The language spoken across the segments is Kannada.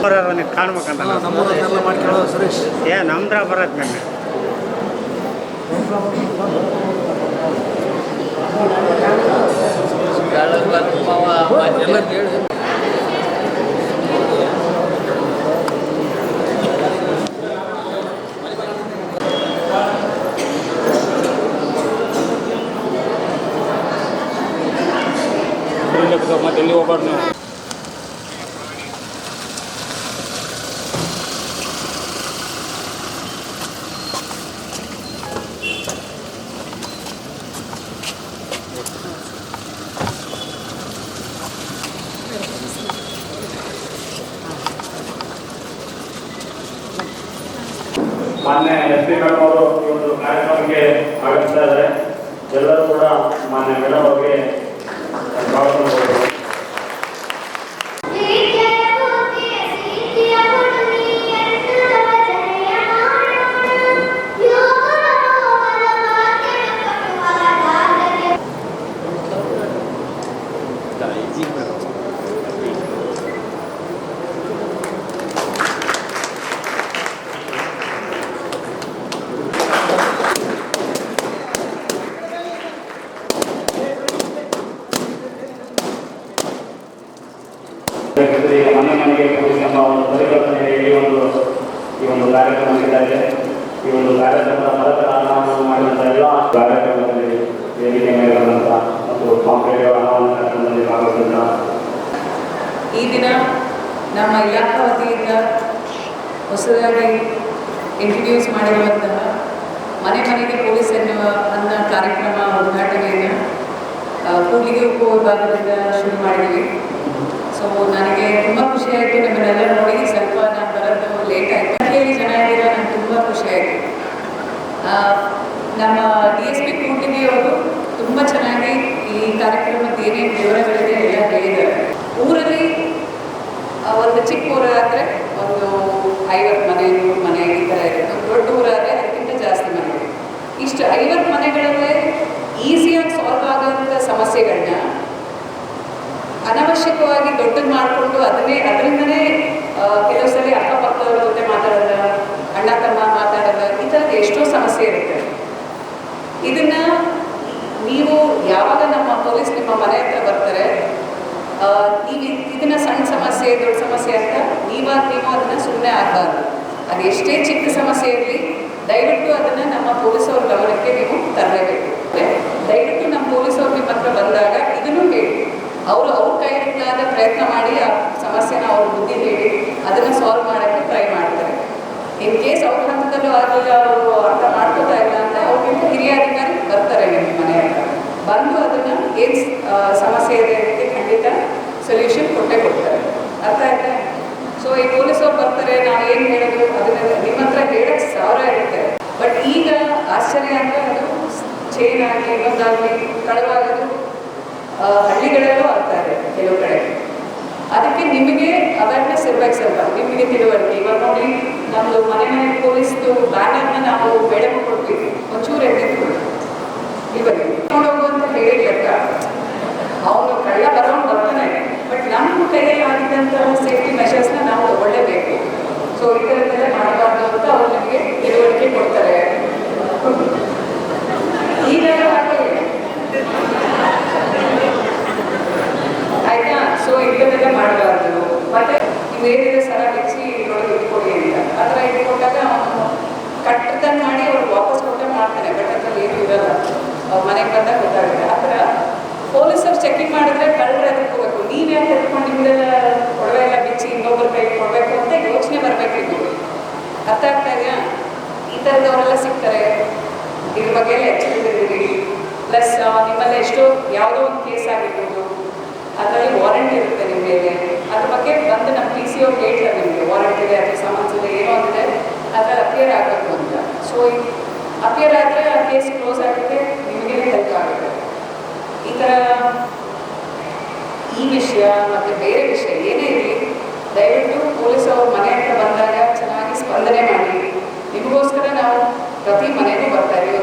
ನೀವು ಕಾಣ್ಬೇಕಂತ ನಮ್ಮೂರನ್ನೆಲ್ಲ ಮಾಡ್ಕೊಳ್ಳೋದು ಸುರೇಶ್ ನಮ್ದ್ರ ಬರತ್ತೆ ನನ್ನ ಎಲ್ಲ ಕೇಳಿ ಮತ್ತೆ ಎಲ್ಲಿ ಹೋಗ್ಬಾರ್ದು ನೀವು ಮಾನ್ಯ ಎಸ್ ಪಿ ಮೇಡಮ್ ಅವರು ಈ ಒಂದು ಕಾರ್ಯಕ್ರಮಕ್ಕೆ ಆಗಮಿಸ್ತಾ ಇದ್ದಾರೆ. ಎಲ್ಲರೂ ಕೂಡ ಮಾನ್ಯ ಮೇಡಮ್ ಅವರಿಗೆ ಸ್ವಾಗತ ಮಾಡಬೇಕು. ಮನೆ ಮನೆಗೆ ಎಂಬ ಒಂದು ಪರಿಕಲ್ಪನೆಯಲ್ಲಿ ಈ ಒಂದು ಕಾರ್ಯಕ್ರಮ ನಡೀತಾ ಈ ಒಂದು ಕಾರ್ಯಕ್ರಮದ ಮರತರ ಹಣವನ್ನು ಮಾಡಿದಂಥ ಎಲ್ಲ ಕಾರ್ಯಕ್ರಮದಲ್ಲಿ ವೇದಿಕೆ ಮೇಲಿರುವಂಥ ಮತ್ತು ಕಾಂಪಿಟೇಟಿವ್ ಹಣವನ್ನು ಕಾರ್ಯಕ್ರಮದಲ್ಲಿ ಭಾಗವಹಿಸಿದಂಥ ಈ ದಿನ ನಮ್ಮ ಇಲಾಖಾ ವತಿಯಿಂದ ಹೊಸದಾಗಿ ಇಂಟ್ರಡ್ಯೂಸ್ ಮಾಡಿರುವಂತಹ ಮನೆ ಮನೆಗೆ ಪೊಲೀಸ್ ಅನ್ನೋ ಕಾರ್ಯಕ್ರಮ ಉದ್ಘಾಟನೆಯನ್ನು ಕೂಡ್ಲಿಗಿ ಉಪವಿಭಾಗದಿಂದ ಶುರು ಮಾಡಿದ್ವಿ. ಸೊ ನನಗೆ ತುಂಬ ಖುಷಿ ಆಯಿತು. ನಿಮ್ಮನ್ನೆಲ್ಲ ನೋಡಿ ಸ್ವಲ್ಪ ನಾನು ಬರೋದು ಲೇಟ್ ಆಯಿತು. ಕೇಳಿ ಜನ ಇದ್ದೀರಾ, ನನಗೆ ತುಂಬ ಖುಷಿ ಆಯಿತು. ನಮ್ಮ DSP ಕೂಡ್ಲಿಗಿ ಅವರು ತುಂಬ ಚೆನ್ನಾಗಿ ಈ ಕಾರ್ಯಕ್ರಮದ ಏನೇನು ವಿವರಗಳಿದೆ ಎಲ್ಲ ಹೇಳಿದ್ದಾರೆ. ಊರಲ್ಲಿ ಒಂದು ಚಿಕ್ಕ ಊರಾದರೆ ಒಂದು 50 ಮನೆ 100 ಮನೆ ಈ ಥರ ಇರುತ್ತೆ. ದೊಡ್ಡ ಊರಾದರೆ ಅದಕ್ಕಿಂತ ಜಾಸ್ತಿ ಮನೆ. ಇಷ್ಟು 50 ಮನೆಗಳಲ್ಲೇ ಈಸಿಯಾಗಿ ಸಾಲ್ವ್ ಆಗೋಂಥ ಸಮಸ್ಯೆಗಳನ್ನ ಅನವಶ್ಯಕವಾಗಿ ದೊಡ್ಡದು ಮಾಡಿಕೊಂಡು ಅದರಿಂದನೇ ಕೆಲವು ಸಲ ಅಕ್ಕಪಕ್ಕದವ್ರ ಜೊತೆ ಮಾತಾಡೋಲ್ಲ, ಅಣ್ಣ ತಮ್ಮ ಮಾತಾಡೋಲ್ಲ, ಈ ಥರದ ಎಷ್ಟೋ ಸಮಸ್ಯೆ ಇರುತ್ತೆ. ಇದನ್ನು ನೀವು ಯಾವಾಗ ನಮ್ಮ ಪೊಲೀಸ್ ನಿಮ್ಮ ಮನೆ ಹತ್ರ ಬರ್ತಾರೆ, ನೀವು ಇದನ್ನು ಸಣ್ಣ ಸಮಸ್ಯೆ ದೊಡ್ಡ ಸಮಸ್ಯೆ ಅಂತ ನೀವು ಅದನ್ನು ಸುಮ್ಮನೆ ಆಗಬಾರ್ದು. ಅದು ಎಷ್ಟೇ ಚಿಕ್ಕ ಸಮಸ್ಯೆ ಇರಲಿ, ದಯವಿಟ್ಟು ಅದನ್ನು ನಮ್ಮ ಪೊಲೀಸವ್ರ ಗಮನಕ್ಕೆ ನೀವು ತರಲೇಬೇಕು. ದಯವಿಟ್ಟು ನಮ್ಮ ಪೊಲೀಸವ್ರು ನಿಮ್ಮ ಹತ್ರ ಬಂದಾಗ ಇದನ್ನು ಹೇಳಿ, ಅವ್ರ ಕೈಲಾದ ಪ್ರಯತ್ನ ಮಾಡಿ ಆ ಸಮಸ್ಯೆನ ಅವ್ರ ಬುದ್ಧಿ ಹೇಳಿ ಅದನ್ನು ಸಾಲ್ವ್ ಮಾಡೋಕ್ಕೆ ಟ್ರೈ ಮಾಡ್ತಾರೆ. ಇನ್ ಕೇಸ್ ಅವ್ರ ಹಂತದಲ್ಲೂ ಆಗಲಿಲ್ಲ, ಅವರು ಅರ್ಥ ಮಾಡ್ಕೋತಾ ಇಲ್ಲ ಅಂತ ಅವ್ರಿಗಿಂತ ಹಿರಿಯ ಅಧಿಕಾರಿ ಬರ್ತಾರೆ ನಿಮ್ಮ ಮನೆ ಹತ್ರ, ಬಂದು ಅದನ್ನು ಏನು ಸಮಸ್ಯೆ ಇದೆ ಅದಕ್ಕೆ ಖಂಡಿತ ಸೊಲ್ಯೂಷನ್ ಕೊಟ್ಟೇ ಕೊಡ್ತಾರೆ. ಅರ್ಥ ಆಯ್ತಾ? ಸೊ ಈ ಪೊಲೀಸವ್ರು ಬರ್ತಾರೆ, ನಾವು ಏನು ಹೇಳೋದು ಅದನ್ನ ನಿಮ್ಮ ಹತ್ರ ಹೇಳಕ್ಕೆ 1000 ಇರುತ್ತೆ. ಬಟ್ ಈಗ ಆಶ್ಚರ್ಯ ಅಂದರೆ ಅದು ಚೇನ್ ಆಗಲಿ ಇನ್ನೊಂದಾಗಲಿ ಕಳವಾಗೋದು ಹಳ್ಳಿಗಳಲ್ಲೂ ಆಗ್ತಾರೆ ಕೆಲವು ಕಡೆ. ಅದಕ್ಕೆ ನಿಮಗೆ ಅವೇರ್ನೆಸ್ ಇರಬೇಕು, ಸ್ವಲ್ಪ ನಿಮಗೆ ತಿಳುವಳಿಕೆ. ಇವಾಗ ನೋಡಿ, ನಮ್ಮದು ಮನೆ ಪೊಲೀಸ್ದು ಬ್ಯಾನರ್ನ ನಾವು ಮೇಡಮ್ ಕೊಡ್ತೀವಿ, ಒಂಚೂರು ಎತ್ತಿತ್ತು ಇವಾಗ ನೋಡೋದು ಅಂತ ಹೇಳಿರ್ಲಕ್ಕ ಅವನು ಕಳ್ಳ ಬರೋನು ಬರ್ತಾನೆ. ಬಟ್ ನಮ್ಮ ಕೈಯಲ್ಲಿ ಆಗಿದ್ದಂತಹ ಸೇಫ್ಟಿ ಮೆಷರ್ಸ್ನ ನಾವು ತಗೊಳ್ಳೇಬೇಕು. ಸೊ ಈ ಥರದ್ದೆಲ್ಲ ಮಾಡಬಾರ್ದು ಅಂತ ಅವ್ರು ನಮಗೆ ತಿಳುವಳಿಕೆ ಕೊಡ್ತಾರೆ. ಈಗ ಆಯ್ತಾ? ಸೊ ಇಂಥದ್ದೆಲ್ಲ ಮಾಡಬಾರ್ದು. ಮತ್ತೆ ನೀವೇನಿದೆ ಸರ ಹೆಚ್ಚಿ ಇದ್ರೊಳಗೆ ಇಟ್ಕೊಡಿ ಅಂತ ಆ ಥರ ಇಟ್ಕೊಟ್ಟಾಗ ಅವನು ಕಟ್ಟದನ್ನು ಮಾಡಿ ಅವ್ರು ವಾಪಸ್ ಕೊಟ್ಟೆ ಮಾಡ್ತಾನೆ. ಬಟ್ ಅದ್ರಲ್ಲಿ ಏನು ಇರಲ್ಲ, ಅವ್ರ ಮನೆಗೆ ಬಂದಾಗ ಗೊತ್ತಾಗುತ್ತೆ. ಆ ಥರ ಪೊಲೀಸರು ಚೆಕಿಂಗ್ ಮಾಡಿದ್ರೆ ಕಳ್ಳರು ಎದ್ಕೋಬೇಕು. ನೀವು ಯಾಕೆ ಎದ್ಕೊಂಡು ನಿಮ್ದೆಲ್ಲ ಕೊಡವೆ ಎಲ್ಲ ಬಿಚ್ಚಿ ಇನ್ನೊಬ್ಬರ ಕೈಗೆ ಕೊಡಬೇಕು ಅಂತ ಯೋಚನೆ ಬರಬೇಕು. ಇದು ಅರ್ಥ ಆಗ್ತಾ ಇದೆಯಾ? ಈ ಥರದವರೆಲ್ಲ ಸಿಗ್ತಾರೆ. ಇದ್ರ ಬಗ್ಗೆ ಎಲ್ಲ ಎಚ್ಚರಿಕೆದಿರಿ. ಪ್ಲಸ್ ನಿಮ್ಮಲ್ಲಿ ಎಷ್ಟೋ ಯಾವುದೋ ಒಂದು ಕೇಸ್ ಆಗಿರ್ಬೋದು, ಅದರಲ್ಲಿ ವಾರಂಟ್ ಇರುತ್ತೆ ನಿಮ್ಮ ಮೇಲೆ, ಅದ್ರ ಬಗ್ಗೆ ಬಂದು ನಮ್ಮ PCO ಹೇಳ್ತಾರೆ ನಿಮಗೆ ವಾರಂಟ್ ಇದೆ ಅಥವಾ ಸಮನ್ಸ್ ಇದೆ ಏನೋ ಒಂದಿದೆ, ಅದ್ರಲ್ಲಿ ಅಪಿಯರ್ ಆಗಬೇಕು ಅಂತ. ಸೊ ಅಪಿಯರ್ ಆದರೆ ಆ ಕೇಸ್ ಕ್ಲೋಸ್ ಆಗುತ್ತೆ, ನಿಮಗೆ ಹೆಲ್ಪ್ ಆಗುತ್ತೆ. ಈ ಥರ ಈ ವಿಷಯ ಮತ್ತು ಬೇರೆ ವಿಷಯ ಏನೇ ಇರಲಿ, ದಯವಿಟ್ಟು ಪೊಲೀಸ್ ಅವ್ರ ಮನೆ ಹತ್ರ ಬಂದಾಗ ಚೆನ್ನಾಗಿ ಸ್ಪಂದನೆ ಮಾಡಿ. ನಿಮಗೋಸ್ಕರ ನಾವು ಪ್ರತಿ ಮನೆಗೂ ಬರ್ತಾ ಇದ್ದೀವಿ.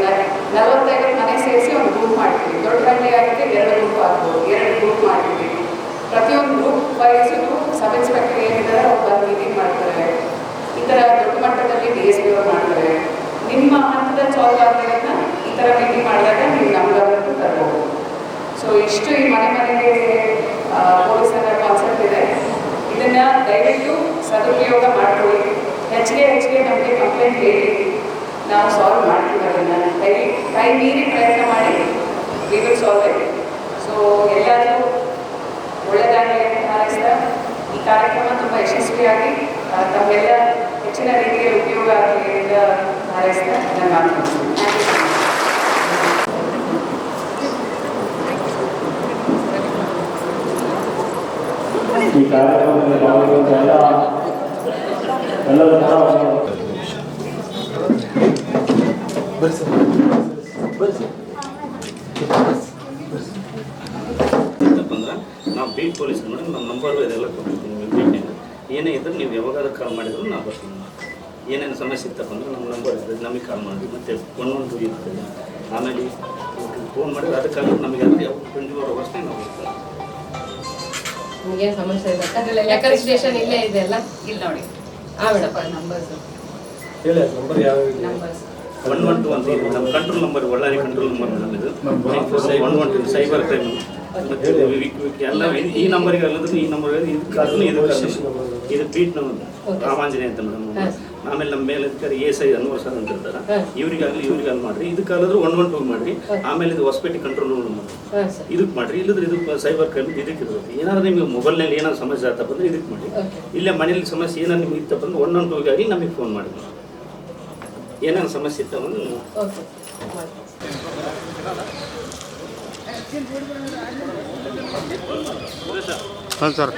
40-50 ಮನೆ ಸೇರಿಸಿ ಒಂದು ಗ್ರೂಪ್ ಮಾಡ್ತೀವಿ. ದೊಡ್ಡ ಹಳ್ಳಿ ಆಗಿದ್ರೆ 2 ಗ್ರೂಪ್ ಆಗ್ಬೋದು, 2 ಗ್ರೂಪ್ ಮಾಡ್ತೀವಿ. ಪ್ರತಿಯೊಂದು ಗ್ರೂಪ್ ವೈಸು ಸಬ್ ಇನ್ಸ್ಪೆಕ್ಟರ್ ಏನಿದ್ದಾರೆ ಅವ್ರು ಬಂದು ಮೀಟಿಂಗ್ ಮಾಡ್ತಾರೆ. ಈ ಥರ ದೊಡ್ಡ ಮಟ್ಟದಲ್ಲಿ DSP ಅವ್ರು ಮಾಡ್ತಾರೆ. ನಿಮ್ಮ ಹಂತದಲ್ಲಿ ಸಾಲ್ವ್ ಆಗಿರೋದನ್ನ ಈ ಥರ ಮೀಟಿಂಗ್ ಮಾಡಿದಾಗ ನೀವು ನಮ್ಗಾದ್ರೂ ತರ್ಬೋದು. ಸೊ ಇಷ್ಟು ಈ ಮನೆಗೆ ಪೊಲೀಸರ ಕಾನ್ಸೆಪ್ಟ್ ಇದೆ. ಇದನ್ನು ದಯವಿಟ್ಟು ಸದುಪಯೋಗ ಮಾಡ್ಕೊಳ್ಳಿ. ಹೆಚ್ಚಿಗೆ ನಮಗೆ ಕಂಪ್ಲೇಂಟ್ ಹೇಳಿ, ನಾವು ಸಾಲ್ವ್ ಮಾಡ್ತೀವಿ. ಅದನ್ನು ಕೈ ಮೀರಿ ಪ್ರಯತ್ನ ಮಾಡಿ we will solve it. So ಎಲ್ಲರೂ ಒಳ್ಳೆಯದಾಗಲಿ ಅಂತ ಹಾರೈಸ್ತಾ ಈ ಕಾರ್ಯಕ್ರಮ ತುಂಬ ಯಶಸ್ವಿಯಾಗಿ ತಮ್ಮೆಲ್ಲ ಹೆಚ್ಚಿನ ರೀತಿಯಲ್ಲಿ ಉಪಯೋಗ ಆಗಲಿ ಅಂತ ಹಾರೈಸ್ತಾ ನನ್ನ ಮಾತು ಮುಗಿಸ್ತೀನಿ. ಈ ಕಾರ್ಯಕ್ರಮದಲ್ಲಿ ಭಾಗವಹಿಸಿದ ಎಲ್ಲರೂ ಅಂತಂದ್ರೆ ನಾವು ಬೀಟ್ ಪೊಲೀಸರು ನೋಡಿ ನಮ್ಮ ನಂಬರ್ ಇದೆಲ್ಲ ಕೊಟ್ಟಿರ್ತೀನಿ. ನಿಮ್ಮ ಬೀಟ್ನಾಗ ಏನೇ ಇದ್ರೆ ನೀವು ಯಾವಾಗಾದ್ರೂ ಕಾಲ್ ಮಾಡಿದ್ರು ನಾವು ಬರ್ತೀನಿ. ಏನೇನು ಸಮಸ್ಯೆ ಇತ್ತಪ್ಪ ಅಂದ್ರೆ ನಮ್ಮ ನಂಬರ್ ಇರ್ತದೆ, ನಮಗೆ ಕಾಲ್ ಮಾಡಿ. ಮತ್ತು 112 ಇರ್ತದೆ. ಆಮೇಲೆ ಫೋನ್ ಮಾಡಿದ್ರೆ ಅದಕ್ಕಾಗಿ ನಮಗೆ ಅಂದರೆ 24 ಅವರ್ಸ್ನೇ ನಾವು ಇರ್ತದೆ. ನಿಮಗೇನು ಸಮಸ್ಯೆ ಇಲ್ಲ? ಯಾಕಂದ್ರೆ ಸ್ಟೇಷನ್ ಇಲ್ಲೇ ಇದೆ ಅಲ್ಲ? ಇಲ್ಲಿ ನೋಡಿ ಮೇಡಮ್ ನಂಬರ್ಸ್ ಹೇಳಿ ನಂಬರ್ ಯಾವ ನಂಬರ್ಸ್ 112 ಅಂತ ಇದೆ ನಮ್ಮ ಕಂಟ್ರೋಲ್ ನಂಬರ್, ಒಳ್ಳಾರಿ ಕಂಟ್ರೋಲ್ ನಂಬರ್ ಮೇಡಮ್ ಇದು. 112 ಸೈಬರ್ ಕ್ರೈಮ್ ಮತ್ತು ಎಲ್ಲ ಈ ನಂಬರಿಗೆ ಅಲ್ಲದ್ರೆ ಈ ನಂಬರ್ ಇದಕ್ಕಾದ್ರೂ ಇದು ಬೀಟ್ ನಮ್ಮ ರಾಮಾಂಜನೇಯ ಅಂತ ಮೇಡಮ್. ಆಮೇಲೆ ನಮ್ಮ ಮೇಲೆ ASI ಅನ್ವರ್ ಸರ್ ಅಂತ ಇರ್ತಾರೆ. ಇವರಿಗಾಗಲಿ ಮಾಡಿರಿ. ಇದಕ್ಕಾದ್ರೂ 112 ಮಾಡಿರಿ. ಆಮೇಲೆ ಇದು ಹೊಸಪೇಟೆ ಕಂಟ್ರೋಲ್ ಇದಕ್ಕೆ ಮಾಡಿರಿ. ಇಲ್ಲದ್ರೆ ಇದು ಸೈಬರ್ ಕ್ರೈಮ್ ಇದಕ್ಕೆ ಇರುತ್ತೆ. ಏನಾದ್ರು ನಿಮಗೆ ಮೊಬೈಲ್ನಲ್ಲಿ ಏನಾದ್ರು ಸಮಸ್ಯೆ ಆಗ್ತಪ್ಪ ಅಂದ್ರೆ ಇದಕ್ಕೆ ಮಾಡಿ. ಇಲ್ಲೇ ಮನೇಲಿ ಸಮಸ್ಯೆ ಏನಾದ್ರು ನಿಮ್ಗೆ ಇತ್ತಪ್ಪ ಅಂದ್ರೆ 112ಗಾಗಿ ನಮಗೆ ಫೋನ್ ಮಾಡಿ. ಏನಾದ್ರು ಸಮಸ್ಯೆ ಇತ್ತಪ್ಪ ಅಂದ್ರೆ ಹಾಂ ಸರ್.